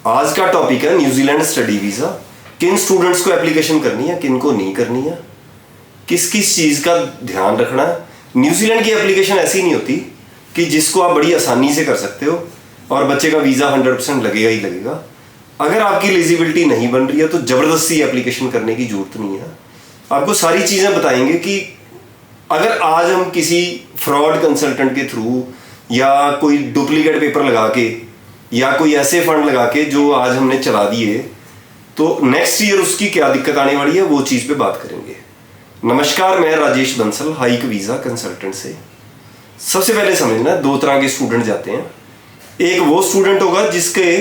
आज का टॉपिक है न्यूजीलैंड स्टडी वीज़ा। किन स्टूडेंट्स को एप्लीकेशन करनी है, किन को नहीं करनी है, किस किस चीज़ का ध्यान रखना है। न्यूजीलैंड की एप्लीकेशन ऐसी नहीं होती कि जिसको आप बड़ी आसानी से कर सकते हो और बच्चे का वीज़ा 100% लगेगा ही लगेगा। अगर आपकी एलिजिबिलिटी नहीं बन रही है तो ज़बरदस्ती एप्लीकेशन करने की ज़रूरत नहीं है। आपको सारी चीज़ें बताएंगे कि अगर आज हम किसी फ्रॉड कंसल्टेंट के थ्रू या कोई डुप्लीकेट पेपर लगा के या कोई ऐसे फंड लगा के जो आज हमने चला दिए, तो नेक्स्ट ईयर उसकी क्या दिक्कत आने वाली है वो चीज़ पे बात करेंगे। नमस्कार, मैं Rajesh Bansal, hike visa consultant से। सबसे पहले समझना, दो तरह के स्टूडेंट जाते हैं। एक वो स्टूडेंट होगा जिसके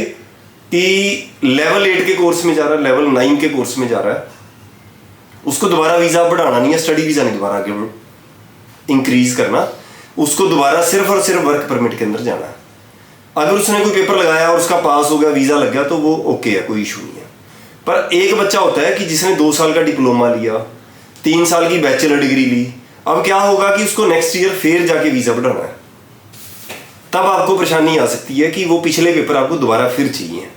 कि लेवल 8 के कोर्स में जा रहा है, लेवल 9 के कोर्स में जा रहा है, उसको दोबारा वीज़ा बढ़ाना नहीं है, स्टडी वीज़ा नहीं दोबारा आगे इंक्रीज करना, उसको दोबारा सिर्फ और सिर्फ वर्क परमिट के अंदर जाना है। अगर उसने कोई पेपर लगाया और उसका पास हो गया, वीज़ा लग गया, तो वो ओके है, कोई इशू नहीं है। पर एक बच्चा होता है कि जिसने 2 साल का डिप्लोमा लिया, 3 साल की बैचलर डिग्री ली, अब क्या होगा कि उसको नेक्स्ट ईयर फिर जाके वीज़ा बढ़ाना है। तब आपको परेशानी आ सकती है कि वो पिछले पेपर आपको दोबारा फिर चाहिए।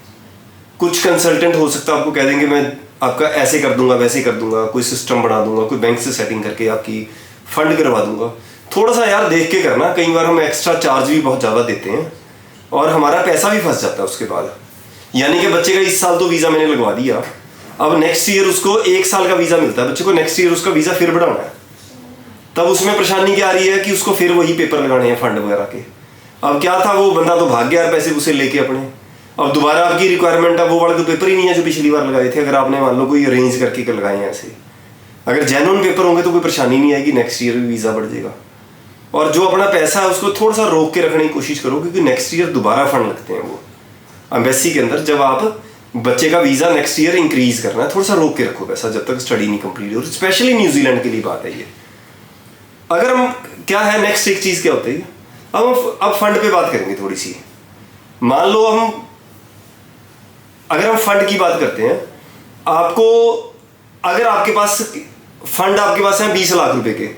कुछ कंसल्टेंट हो सकता है आपको कह देंगे मैं आपका ऐसे कर दूंगा, वैसे कर दूंगा, कोई सिस्टम बना दूंगा, कोई बैंक से सेटिंग करके आपकी फंड करवा दूंगा। थोड़ा सा यार देख के करना। कई बार हम एक्स्ट्रा चार्ज भी बहुत ज़्यादा देते हैं और हमारा पैसा भी फंस जाता है उसके बाद। यानी कि बच्चे का इस साल तो वीज़ा मैंने लगवा दिया, अब नेक्स्ट ईयर उसको 1 साल का वीज़ा मिलता है, बच्चे को नेक्स्ट ईयर उसका वीज़ा फिर बढ़ाना है। तब उसमें परेशानी क्या आ रही है कि उसको फिर वही पेपर लगाने हैं फंड वगैरह के। अब क्या था, वो बंदा तो भाग गया यार पैसे उसे लेके अपने। अब दोबारा आपकी रिक्वायरमेंट है वो वाले तो पेपर ही नहीं है जो पिछली बार लगाए थे। अगर आपने मान लो कोई अरेंज करके लगाए हैं ऐसे, अगर जेन्युइन पेपर होंगे तो कोई परेशानी नहीं आएगी, नेक्स्ट ईयर भी वीज़ा बढ़ जाएगा। और जो अपना पैसा है उसको थोड़ा सा रोक के रखने की कोशिश करो, क्योंकि नेक्स्ट ईयर दोबारा फंड लगते हैं वो एम्बेसी के अंदर। जब आप बच्चे का वीज़ा नेक्स्ट ईयर इंक्रीज करना है, थोड़ा सा रोक के रखो पैसा जब तक स्टडी नहीं कंप्लीट हो। स्पेशली न्यूजीलैंड के लिए बात है ये। अगर हम क्या है, नेक्स्ट एक चीज़ क्या होती है, अब फंड पे बात करेंगे थोड़ी सी। मान लो अगर हम फंड की बात करते हैं, आपको अगर आपके पास फंड आपके पास है 20 लाख रुपए के,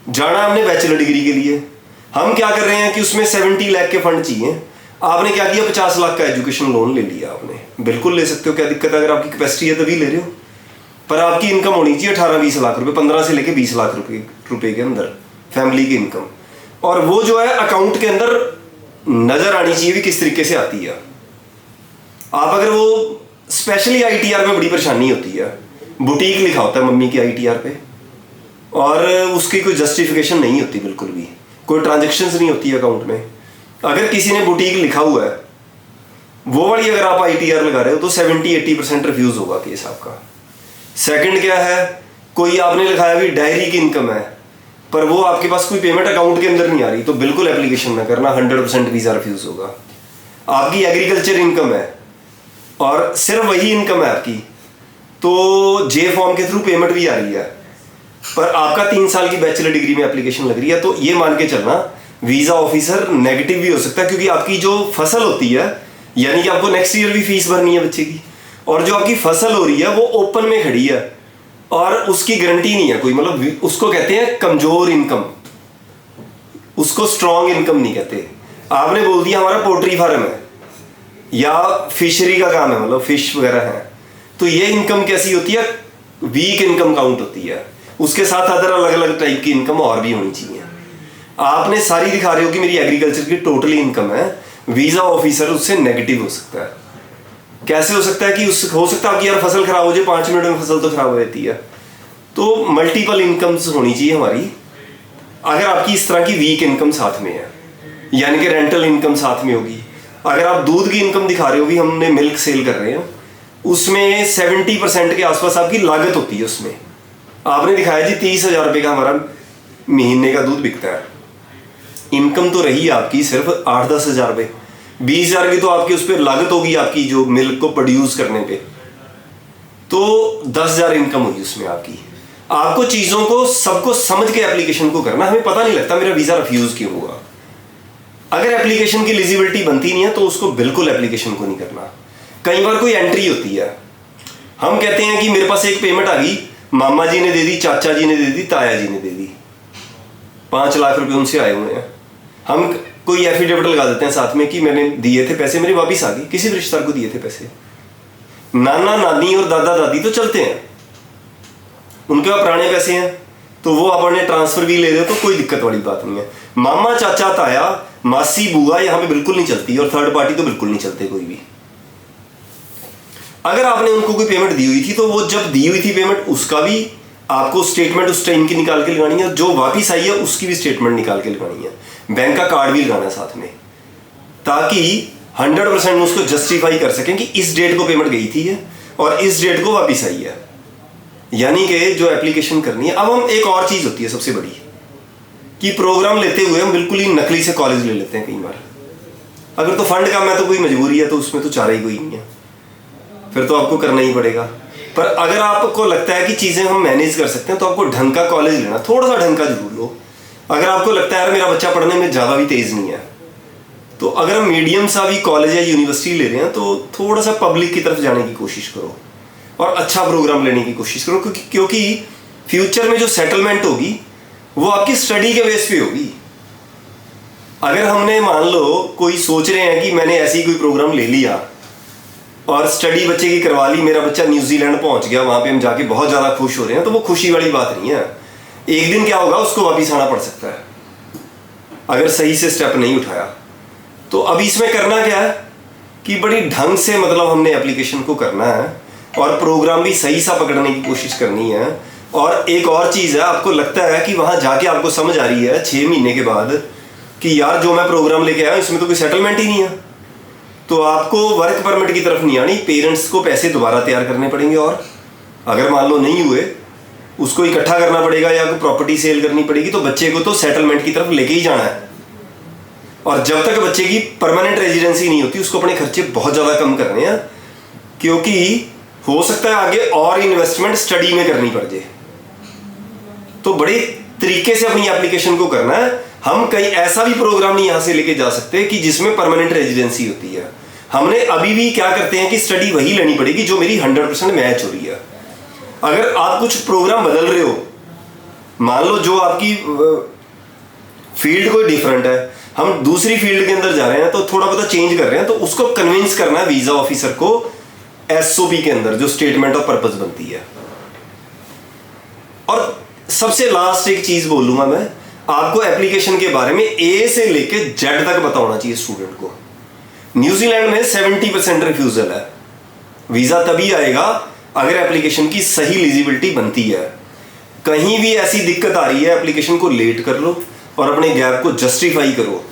जाना हमने बैचलर डिग्री के लिए, हम क्या कर रहे हैं कि उसमें 70 लाख के फंड चाहिए। आपने क्या किया, 50 लाख का एजुकेशन लोन ले लिया। आपने बिल्कुल ले सकते हो, क्या दिक्कत है, अगर आपकी कैपेसिटी है तभी ले रहे हो। पर आपकी इनकम होनी चाहिए 18-20 लाख रुपए, 15 से लेके 20 लाख रुपए के अंदर फैमिली की इनकम। और वो जो है अकाउंट के अंदर नजर आनी चाहिए भी किस तरीके से आती है। आप अगर वो स्पेशली ITR में बड़ी परेशानी होती है, बुटीक लिखा होता है मम्मी की ITR पे और उसकी कोई जस्टिफिकेशन नहीं होती, बिल्कुल भी कोई ट्रांजेक्शन्स नहीं होती अकाउंट में। अगर किसी ने बुटीक लिखा हुआ है, वो वाली अगर आप ITR लगा रहे हो तो 70-80% रिफ्यूज होगा केस आपका। सेकंड क्या है, कोई आपने लिखाया भी डायरी की इनकम है, पर वो आपके पास कोई पेमेंट अकाउंट के अंदर नहीं आ रही, तो बिल्कुल एप्लीकेशन ना करना, 100% वीज़ा रिफ्यूज होगा। आपकी एग्रीकल्चर इनकम है और सिर्फ वही इनकम है आपकी, तो J फॉर्म के थ्रू पेमेंट भी आ रही है, पर आपका 3 साल की बैचलर डिग्री में एप्लीकेशन लग रही है, तो ये मान के चलना वीज़ा ऑफिसर नेगेटिव भी हो सकता है। क्योंकि आपकी जो फसल होती है, यानी कि आपको नेक्स्ट ईयर भी फीस भरनी है बच्चे की, और जो आपकी फसल हो रही है वो ओपन में खड़ी है और उसकी गारंटी नहीं है कोई, मतलब उसको कहते हैं कमजोर इनकम, उसको स्ट्रॉन्ग इनकम नहीं कहते। आपने बोल दिया हमारा पोल्ट्री फार्म है या फिशरी का काम है, मतलब फिश वगैरह है, तो ये इनकम कैसी होती है, वीक इनकम काउंट होती है। उसके साथ अदर अलग अलग टाइप की इनकम और भी होनी चाहिए। आपने सारी दिखा रहे हो कि मेरी एग्रीकल्चर की टोटली इनकम है, वीज़ा ऑफिसर उससे नेगेटिव हो सकता है। कैसे हो सकता है कि हो सकता है कि यार फसल खराब हो जाए, 5 मिनट में फसल तो खराब हो जाती है। तो मल्टीपल इनकम्स होनी चाहिए हमारी। अगर आपकी इस तरह की वीक इनकम साथ में है, यानी कि रेंटल इनकम साथ में होगी। अगर आप दूध की इनकम दिखा रहे हो कि हमने मिल्क सेल कर रहे हैं, उसमें 70% के आसपास आपकी लागत होती है। उसमें आपने दिखाया जी 30,000 रुपये का हमारा महीने का दूध बिकता है, इनकम तो रही आपकी सिर्फ 8-10 हज़ार रुपये, 20,000 की तो आपकी उस पर लागत होगी आपकी जो मिल्क को प्रोड्यूस करने पे, तो 10,000 इनकम होगी उसमें आपकी। आपको चीज़ों को सबको समझ के एप्लीकेशन को करना। हमें पता नहीं लगता मेरा वीज़ा रिफ्यूज़ क्यों हुआ। अगर एप्लीकेशन की एलिजिबिलिटी बनती नहीं है तो उसको बिल्कुल एप्लीकेशन को नहीं करना। कई बार कोई एंट्री होती है, हम कहते हैं कि मेरे पास एक पेमेंट आ गई, मामा जी ने दे दी, चाचा जी ने दे दी, ताया जी ने दे दी, 5 लाख रुपए उनसे आए हुए हैं। हम कोई एफिडेविट लगा देते हैं साथ में कि मैंने दिए थे पैसे, मेरे वापिस आ गए, किसी भी रिश्तेदार को दिए थे पैसे। नाना नानी और दादा दादी तो चलते हैं, उनके पास पुराने पैसे हैं तो वो अपने ट्रांसफर भी ले रहे हो तो कोई दिक्कत वाली बात नहीं है। मामा चाचा ताया मासी बुआ यहाँ पे बिल्कुल नहीं चलती, और थर्ड पार्टी तो बिल्कुल नहीं चलते कोई भी। अगर आपने उनको कोई पेमेंट दी हुई थी तो वो जब दी हुई थी पेमेंट उसका भी आपको स्टेटमेंट उस टाइम की निकाल के लगानी है, और जो वापिस आई है उसकी भी स्टेटमेंट निकाल के लगानी है, बैंक का कार्ड भी लगाना है साथ में, ताकि 100% उसको जस्टिफाई कर सकें कि इस डेट को पेमेंट गई थी और इस डेट को वापिस आई है। यानी कि जो एप्लीकेशन करनी है। अब हम एक और चीज होती है सबसे बड़ी, कि प्रोग्राम लेते हुए हम बिल्कुल ही नकली से कॉलेज ले लेते हैं कई बार। अगर तो फंड कम है तो कोई मजबूरी है, तो उसमें तो चारा ही कोई नहीं है, फिर तो आपको करना ही पड़ेगा। पर अगर आपको लगता है कि चीजें हम मैनेज कर सकते हैं तो आपको ढंग का कॉलेज लेना, थोड़ा सा ढंग का जरूर लो। अगर आपको लगता है यार मेरा बच्चा पढ़ने में ज्यादा भी तेज नहीं है, तो अगर हम मीडियम सा भी कॉलेज या यूनिवर्सिटी ले रहे हैं तो थोड़ा सा पब्लिक की तरफ जाने की कोशिश करो और अच्छा प्रोग्राम लेने की कोशिश करो, क्योंकि फ्यूचर में जो सेटलमेंट होगी वो आपकी स्टडी के बेस पे होगी। अगर हमने मान लो कोई सोच रहे हैं कि मैंने ऐसी कोई प्रोग्राम ले लिया और स्टडी बच्चे की करवा ली, मेरा बच्चा न्यूजीलैंड पहुंच गया, वहां पे हम जाके बहुत ज्यादा खुश हो रहे हैं, तो वो खुशी वाली बात नहीं है। एक दिन क्या होगा, उसको वापिस आना पड़ सकता है अगर सही से स्टेप नहीं उठाया। तो अभी इसमें करना क्या है कि बड़ी ढंग से मतलब हमने एप्लीकेशन को करना है और प्रोग्राम भी सही सा पकड़ने की कोशिश करनी है। और एक और चीज है, आपको लगता है कि वहां जाके आपको समझ आ रही है 6 महीने के बाद कि यार जो मैं प्रोग्राम लेके आया इसमें तो कोई सेटलमेंट ही नहीं है, तो आपको वर्क परमिट की तरफ नहीं आनी, पेरेंट्स को पैसे दोबारा तैयार करने पड़ेंगे, और अगर मान लो नहीं हुए उसको इकट्ठा करना पड़ेगा या कोई प्रॉपर्टी सेल करनी पड़ेगी, तो बच्चे को तो सेटलमेंट की तरफ लेके ही जाना है। और जब तक बच्चे की परमानेंट रेजिडेंसी नहीं होती उसको अपने खर्चे बहुत ज़्यादा कम करने हैं, क्योंकि हो सकता है आगे और इन्वेस्टमेंट स्टडी में करनी पड़ जाए। तो बड़े तरीके से अपनी एप्लीकेशन को करना है। हम कहीं ऐसा भी प्रोग्राम नहीं यहां से लेके जा सकते कि जिसमें परमानेंट रेजिडेंसी होती है। हमने अभी भी क्या करते हैं कि स्टडी वही लेनी पड़ेगी जो मेरी 100% मैच हो रही है। अगर आप कुछ प्रोग्राम बदल रहे हो, मान लो जो आपकी फील्ड कोई डिफरेंट है, हम दूसरी फील्ड के अंदर जा रहे हैं तो थोड़ा बहुत चेंज कर रहे हैं, तो उसको कन्विंस करना है वीजा ऑफिसर को एसओपी के अंदर जो स्टेटमेंट ऑफ पर्पस बनती है। और सबसे लास्ट एक चीज बोलूंगा मैं, आपको एप्लीकेशन के बारे में ए से लेके जेड तक बताना चाहिए स्टूडेंट को। न्यूजीलैंड में 70% रिफ्यूजल है। वीजा तभी आएगा अगर एप्लीकेशन की सही एलिजिबिलिटी बनती है। कहीं भी ऐसी दिक्कत आ रही है, एप्लीकेशन को लेट कर लो और अपने गैप को जस्टिफाई करो।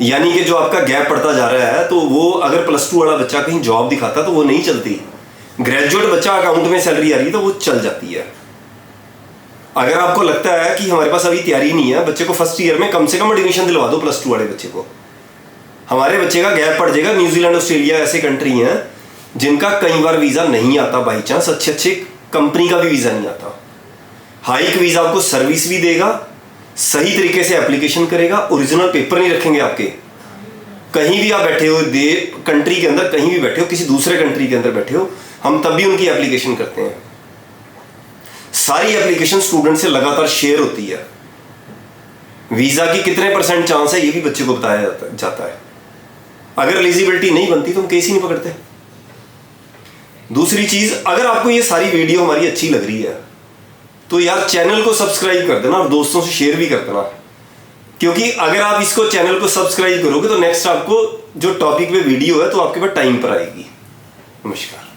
यानी कि जो आपका गैप पड़ता जा रहा है, तो वो अगर +2 वाला बच्चा कहीं जॉब दिखाता तो वो नहीं चलती, ग्रेजुएट बच्चा अकाउंट में सैलरी आ रही है तो वो चल जाती है। अगर आपको लगता है कि हमारे पास अभी तैयारी नहीं है, बच्चे को फर्स्ट ईयर में कम से कम एडमिशन दिलवा दो +2 वाले बच्चे को। हमारे बच्चे का गैप पड़ जाएगा। न्यूजीलैंड ऑस्ट्रेलिया ऐसे कंट्री हैं जिनका कई बार वीजा नहीं आता, बाई चांस अच्छे कंपनी का भी वीजा नहीं आता। हाइक वीजा आपको सर्विस भी देगा, सही तरीके से एप्लीकेशन करेगा, ओरिजिनल पेपर नहीं रखेंगे आपके। कहीं भी आप बैठे हो कंट्री के अंदर, कहीं भी बैठे हो, किसी दूसरे कंट्री के अंदर बैठे हो, हम तब भी उनकी एप्लीकेशन करते हैं। सारी एप्लीकेशन स्टूडेंट से लगातार शेयर होती है। वीजा की कितने % चांस है ये भी बच्चे को बताया जाता है। अगर एलिजिबिलिटी नहीं बनती तो हम केस ही नहीं पकड़ते। दूसरी चीज, अगर आपको ये सारी वीडियो हमारी अच्छी लग रही है तो यार चैनल को सब्सक्राइब कर देना और दोस्तों से शेयर भी कर देना, क्योंकि अगर आप इसको चैनल को सब्सक्राइब करोगे तो नेक्स्ट आपको जो टॉपिक पे वीडियो है तो आपके पास टाइम पर आएगी। नमस्कार।